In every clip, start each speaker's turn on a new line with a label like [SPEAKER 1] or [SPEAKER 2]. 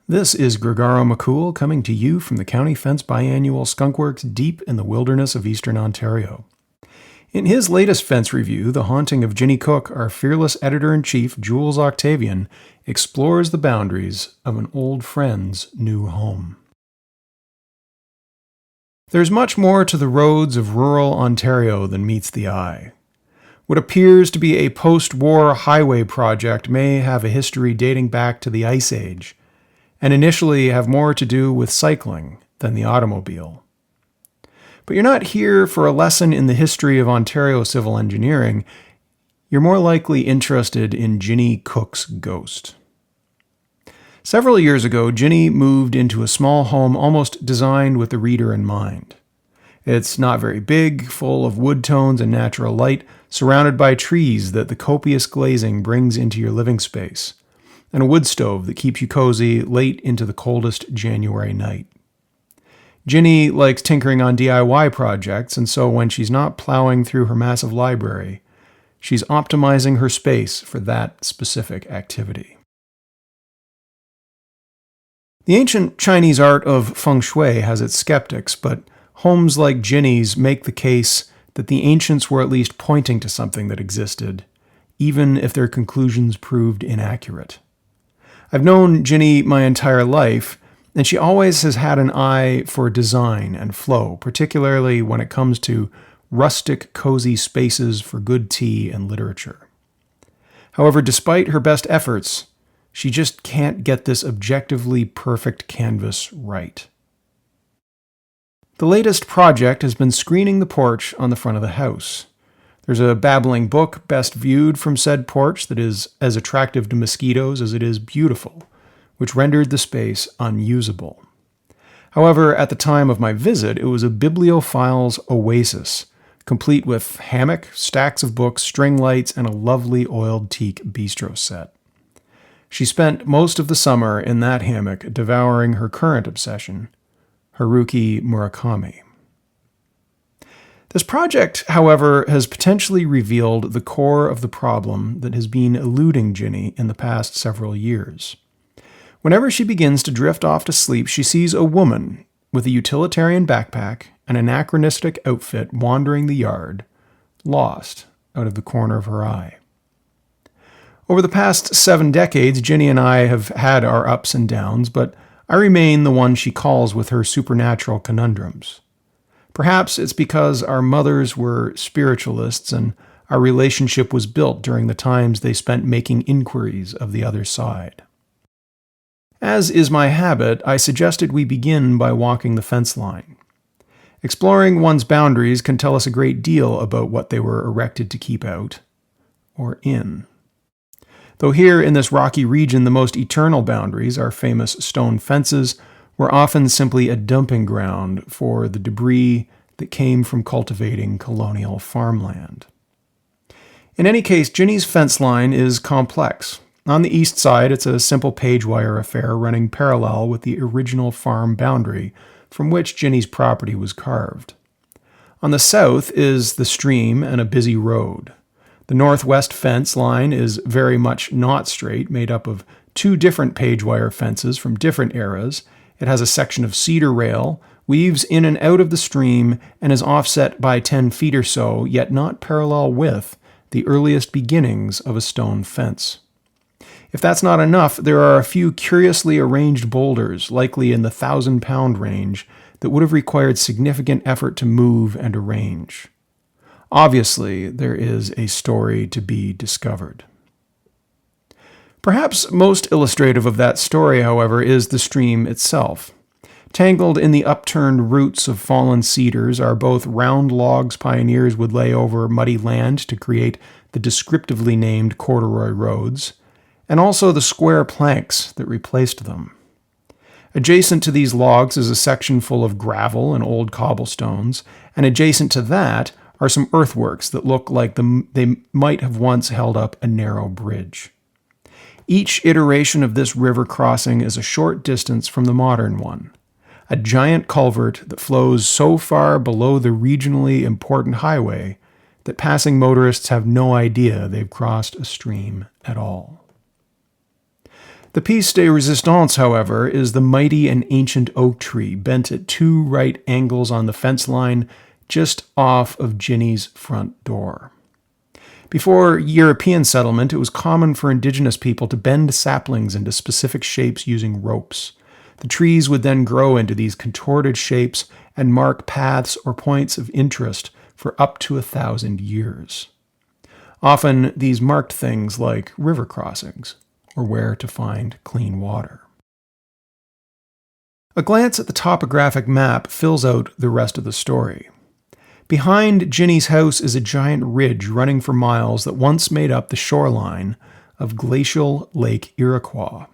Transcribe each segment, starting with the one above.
[SPEAKER 1] This is Gregaro McCool coming to you from the County Fence Biannual Skunkworks deep in the wilderness of eastern Ontario. In his latest fence review, The Haunting of Ginnie Cook, our fearless editor-in-chief, Jules Octavian, explores the boundaries of an old friend's new home. There's much more to the roads of rural Ontario than meets the eye. What appears to be a post-war highway project may have a history dating back to the Ice Age, and initially have more to do with cycling than the automobile. But you're not here for a lesson in the history of Ontario civil engineering. You're more likely interested in Ginnie Cook's ghost. Several years ago, Ginnie moved into a small home almost designed with the reader in mind. It's not very big, full of wood tones and natural light, surrounded by trees that the copious glazing brings into your living space, and a wood stove that keeps you cozy late into the coldest January night. Ginnie likes tinkering on DIY projects, and so when she's not plowing through her massive library, she's optimizing her space for that specific activity. The ancient Chinese art of feng shui has its skeptics, but homes like Ginnie's make the case that the ancients were at least pointing to something that existed, even if their conclusions proved inaccurate. I've known Ginnie my entire life, and she always has had an eye for design and flow, particularly when it comes to rustic, cozy spaces for good tea and literature. However, despite her best efforts, she just can't get this objectively perfect canvas right. The latest project has been screening the porch on the front of the house. There's a babbling book best viewed from said porch that is as attractive to mosquitoes as it is beautiful, which rendered the space unusable. However, at the time of my visit, it was a bibliophile's oasis, complete with hammock, stacks of books, string lights, and a lovely oiled teak bistro set. She spent most of the summer in that hammock devouring her current obsession, Haruki Murakami. This project, however, has potentially revealed the core of the problem that has been eluding Ginnie in the past several years. Whenever she begins to drift off to sleep, she sees a woman with a utilitarian backpack and anachronistic outfit wandering the yard, lost out of the corner of her eye. Over the past 7 decades, Ginnie and I have had our ups and downs, but I remain the one she calls with her supernatural conundrums. Perhaps it's because our mothers were spiritualists and our relationship was built during the times they spent making inquiries of the other side. As is my habit, I suggested we begin by walking the fence line. Exploring one's boundaries can tell us a great deal about what they were erected to keep out, or in. Though here in this rocky region the most eternal boundaries, our famous stone fences, were often simply a dumping ground for the debris that came from cultivating colonial farmland. In any case, Ginnie's fence line is complex. On the east side, it's a simple page wire affair running parallel with the original farm boundary from which Ginnie's property was carved. On the south is the stream and a busy road. The northwest fence line is very much not straight, made up of 2 different page wire fences from different eras. It has a section of cedar rail, weaves in and out of the stream, and is offset by 10 feet or so, yet not parallel with the earliest beginnings of a stone fence. If that's not enough, there are a few curiously arranged boulders, likely in the 1,000-pound range, that would have required significant effort to move and arrange. Obviously, there is a story to be discovered. Perhaps most illustrative of that story, however, is the stream itself. Tangled in the upturned roots of fallen cedars are both round logs pioneers would lay over muddy land to create the descriptively named corduroy roads, and also the square planks that replaced them. Adjacent to these logs is a section full of gravel and old cobblestones, and adjacent to that are some earthworks that look like they might have once held up a narrow bridge. Each iteration of this river crossing is a short distance from the modern one, a giant culvert that flows so far below the regionally important highway that passing motorists have no idea they've crossed a stream at all. The piece de resistance, however, is the mighty and ancient oak tree bent at 2 right angles on the fence line just off of Ginny's front door. Before European settlement, it was common for indigenous people to bend saplings into specific shapes using ropes. The trees would then grow into these contorted shapes and mark paths or points of interest for up to 1,000 years. Often, these marked things like river crossings or where to find clean water. A glance at the topographic map fills out the rest of the story. Behind Ginny's house is a giant ridge running for miles that once made up the shoreline of glacial Lake Iroquois,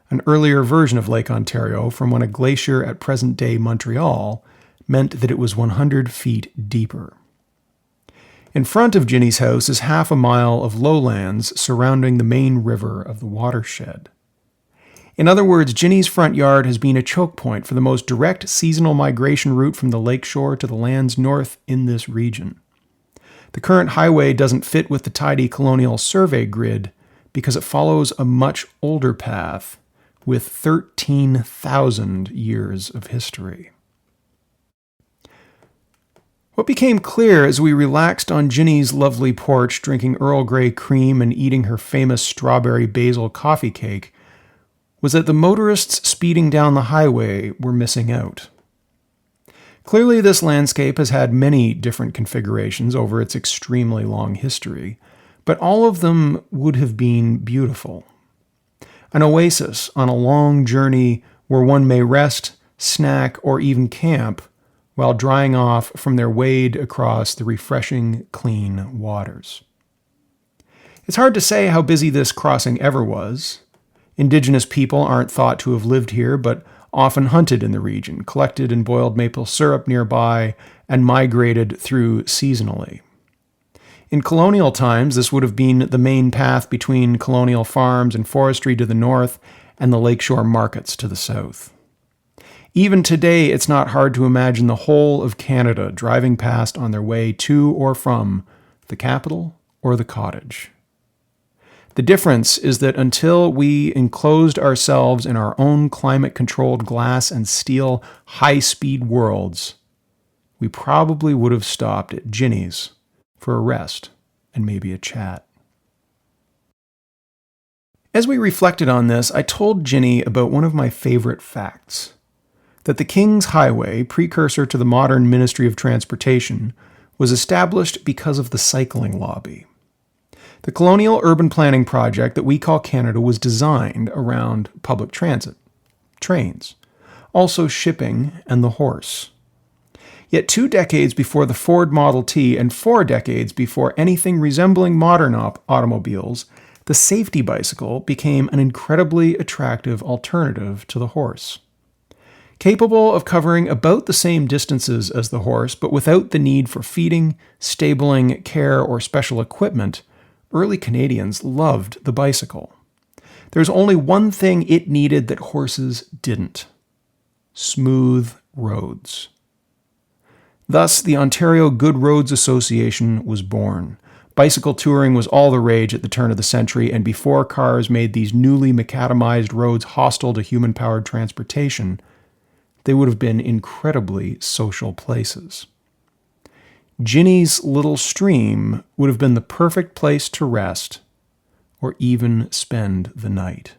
[SPEAKER 1] an earlier version of Lake Ontario from when a glacier at present-day Montreal meant that it was 100 feet deeper. In front of Ginny's house is half a mile of lowlands surrounding the main river of the watershed. In other words, Ginny's front yard has been a choke point for the most direct seasonal migration route from the lakeshore to the lands north in this region. The current highway doesn't fit with the tidy colonial survey grid because it follows a much older path with 13,000 years of history. What became clear as we relaxed on Ginny's lovely porch, drinking Earl Grey cream and eating her famous strawberry basil coffee cake, was that the motorists speeding down the highway were missing out. Clearly, this landscape has had many different configurations over its extremely long history, but all of them would have been beautiful. An oasis on a long journey where one may rest, snack, or even camp while drying off from their wade across the refreshing, clean waters. It's hard to say how busy this crossing ever was. Indigenous people aren't thought to have lived here, but often hunted in the region, collected and boiled maple syrup nearby, and migrated through seasonally. In colonial times, this would have been the main path between colonial farms and forestry to the north and the lakeshore markets to the south. Even today, it's not hard to imagine the whole of Canada driving past on their way to or from the capital or the cottage. The difference is that until we enclosed ourselves in our own climate-controlled glass and steel high-speed worlds, we probably would have stopped at Ginny's for a rest and maybe a chat. As we reflected on this, I told Ginny about one of my favorite facts, that the King's Highway, precursor to the modern Ministry of Transportation, was established because of the cycling lobby. The colonial urban planning project that we call Canada was designed around public transit, trains, also shipping and the horse. Yet 2 decades before the Ford Model T and 4 decades before anything resembling modern automobiles, the safety bicycle became an incredibly attractive alternative to the horse. Capable of covering about the same distances as the horse, but without the need for feeding, stabling, care, or special equipment, early Canadians loved the bicycle. There's only one thing it needed that horses didn't: smooth roads. Thus, the Ontario Good Roads Association was born. Bicycle touring was all the rage at the turn of the century, and before cars made these newly macadamized roads hostile to human-powered transportation, they would have been incredibly social places. Ginny's little stream would have been the perfect place to rest or even spend the night.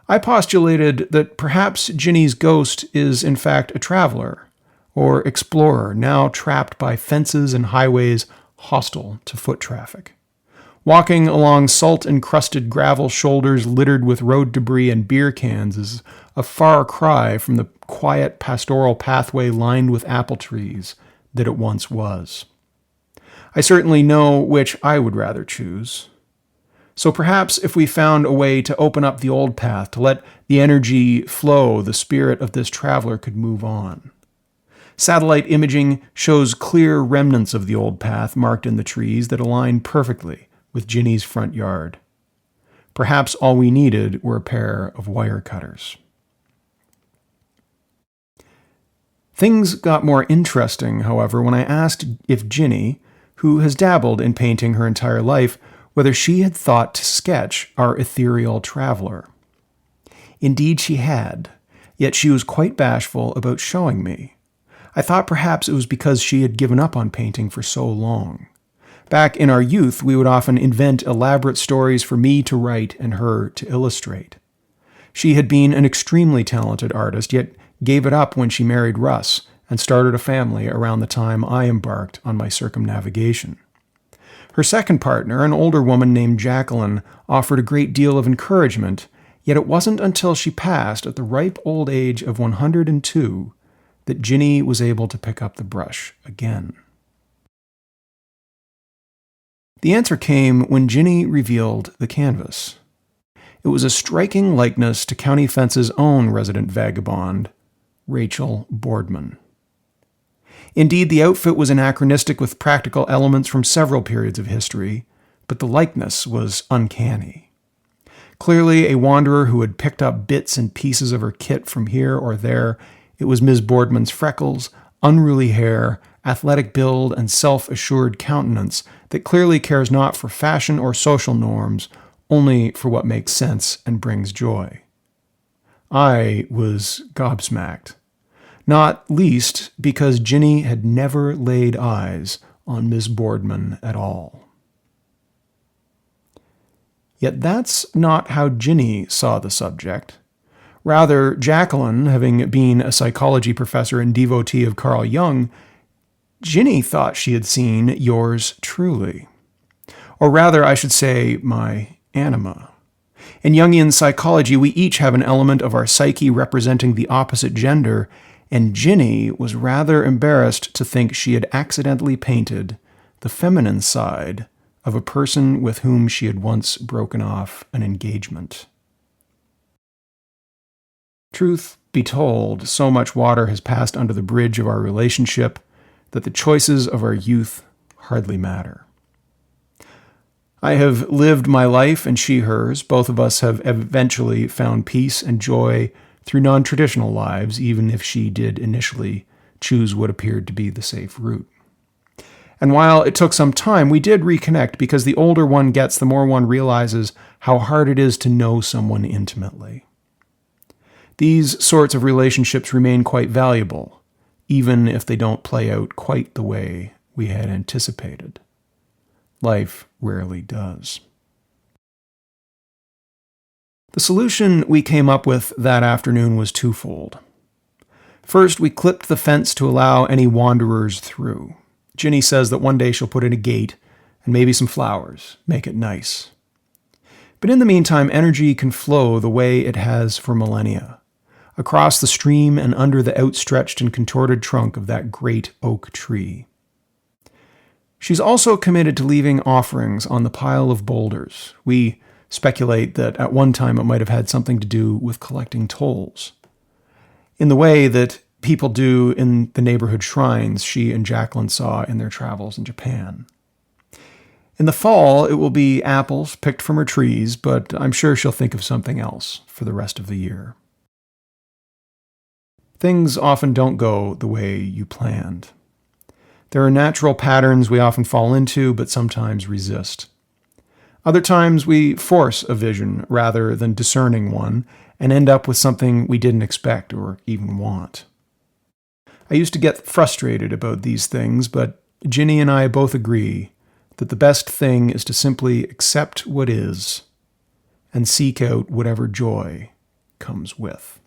[SPEAKER 1] I postulated that perhaps Ginny's ghost is in fact a traveler or explorer now trapped by fences and highways hostile to foot traffic. Walking along salt-encrusted gravel shoulders littered with road debris and beer cans is a far cry from the quiet pastoral pathway lined with apple trees that it once was. I certainly know which I would rather choose. So perhaps if we found a way to open up the old path, to let the energy flow, the spirit of this traveler could move on. Satellite imaging shows clear remnants of the old path marked in the trees that align perfectly with Ginny's front yard. Perhaps all we needed were a pair of wire cutters. Things got more interesting, however, when I asked if Ginny, who has dabbled in painting her entire life, whether she had thought to sketch our ethereal traveler. Indeed she had, yet she was quite bashful about showing me. I thought perhaps it was because she had given up on painting for so long. Back in our youth, we would often invent elaborate stories for me to write and her to illustrate. She had been an extremely talented artist, yet gave it up when she married Russ and started a family around the time I embarked on my circumnavigation. Her second partner, an older woman named Jacqueline, offered a great deal of encouragement, yet it wasn't until she passed at the ripe old age of 102 that Ginny was able to pick up the brush again. The answer came when Ginny revealed the canvas. It was a striking likeness to County Fence's own resident vagabond, Rachel Boardman. Indeed, the outfit was anachronistic with practical elements from several periods of history, but the likeness was uncanny. Clearly a wanderer who had picked up bits and pieces of her kit from here or there, it was Ms. Boardman's freckles, unruly hair, athletic build, and self-assured countenance that clearly cares not for fashion or social norms, only for what makes sense and brings joy. I was gobsmacked, not least because Ginny had never laid eyes on Miss Boardman at all. Yet that's not how Ginny saw the subject. Rather, Jacqueline, having been a psychology professor and devotee of Carl Jung, Ginny thought she had seen yours truly. Or rather, I should say, my anima. In Jungian psychology, we each have an element of our psyche representing the opposite gender, and Ginny was rather embarrassed to think she had accidentally painted the feminine side of a person with whom she had once broken off an engagement. Truth be told, so much water has passed under the bridge of our relationship that the choices of our youth hardly matter. I have lived my life and she hers. Both of us have eventually found peace and joy through non-traditional lives, even if she did initially choose what appeared to be the safe route. And while it took some time, we did reconnect because the older one gets, the more one realizes how hard it is to know someone intimately. These sorts of relationships remain quite valuable, even if they don't play out quite the way we had anticipated. Life rarely does. The solution we came up with that afternoon was twofold. First, we clipped the fence to allow any wanderers through. Ginny says that one day she'll put in a gate and maybe some flowers, make it nice. But in the meantime, energy can flow the way it has for millennia, across the stream and under the outstretched and contorted trunk of that great oak tree. She's also committed to leaving offerings on the pile of boulders. We speculate that at one time it might have had something to do with collecting tolls, in the way that people do in the neighborhood shrines she and Jacqueline saw in their travels in Japan. In the fall, it will be apples picked from her trees, but I'm sure she'll think of something else for the rest of the year. Things often don't go the way you planned. There are natural patterns we often fall into, but sometimes resist. Other times we force a vision rather than discerning one and end up with something we didn't expect or even want. I used to get frustrated about these things, but Ginny and I both agree that the best thing is to simply accept what is and seek out whatever joy comes with.